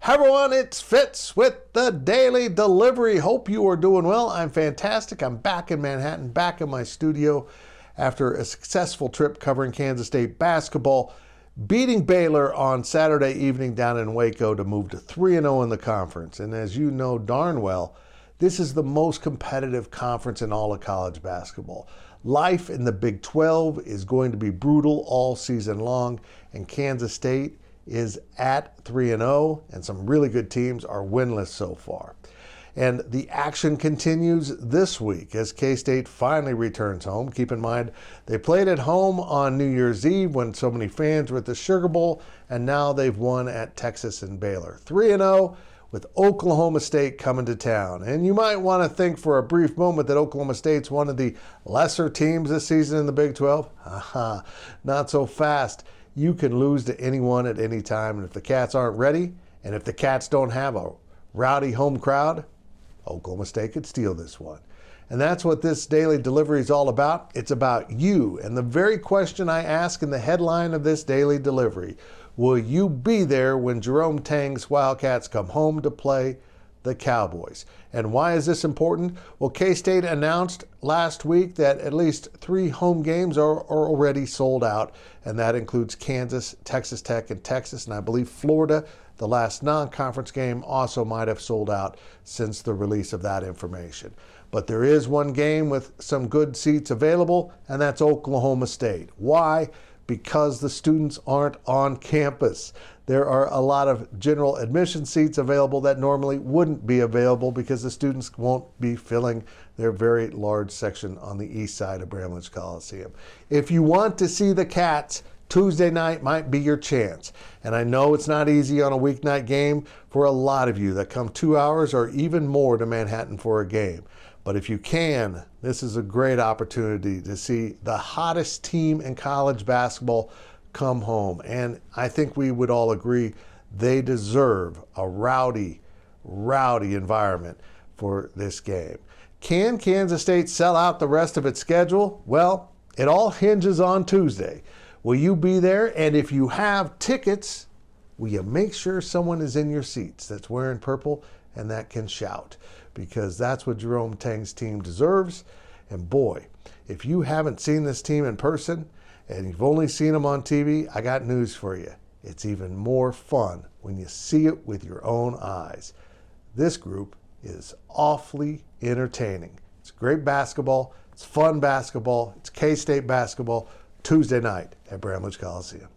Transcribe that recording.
Hi everyone, it's Fitz with the Daily Delivery. Hope you are doing well. I'm fantastic. I'm back in Manhattan, back in my studio after a successful trip covering Kansas State basketball, beating Baylor on Saturday evening down in Waco to move to 3-0 in the conference. And as you know darn well, this is the most competitive conference in all of college basketball. Life in the Big 12 is going to be brutal all season long, and Kansas State is at 3-0, and some really good teams are winless so far. And the action continues this week as K-State finally returns home. Keep in mind, they played at home on New Year's Eve when so many fans were at the Sugar Bowl, and now they've won at Texas and Baylor. 3-0 with Oklahoma State coming to town. And you might want to think for a brief moment that Oklahoma State's one of the lesser teams this season in the Big 12. Not so fast. You can lose to anyone at any time, and if the Cats aren't ready, and if the Cats don't have a rowdy home crowd, Oklahoma State could steal this one. And that's what this daily delivery is all about. It's about you, and the very question I ask in the headline of this daily delivery: will you be there when Jerome Tang's Wildcats come home to play the Cowboys? And why is this important? Well, K-State announced last week that at least 3 home games are already sold out, and that includes Kansas, Texas Tech, and Texas, and I believe Florida, the last non-conference game, also might have sold out since the release of that information. But there is one game with some good seats available, and that's Oklahoma State. Why? Because the students aren't on campus. There are a lot of general admission seats available that normally wouldn't be available because the students won't be filling their very large section on the east side of Bramlage Coliseum. If you want to see the Cats, Tuesday night might be your chance. And I know it's not easy on a weeknight game for a lot of you that come 2 hours or even more to Manhattan for a game. But if you can, this is a great opportunity to see the hottest team in college basketball come home. And I think we would all agree they deserve a rowdy environment for this game. Can Kansas State sell out the rest of its schedule? Well, it all hinges on Tuesday. Will you be there? And if you have tickets, will you make sure someone is in your seats that's wearing purple and that can shout? Because that's what Jerome Tang's team deserves. And boy, if you haven't seen this team in person and you've only seen them on TV, I got news for you. It's even more fun when you see it with your own eyes. This group is awfully entertaining. It's great basketball. It's fun basketball. It's K-State basketball. Tuesday night at Bramlage Coliseum.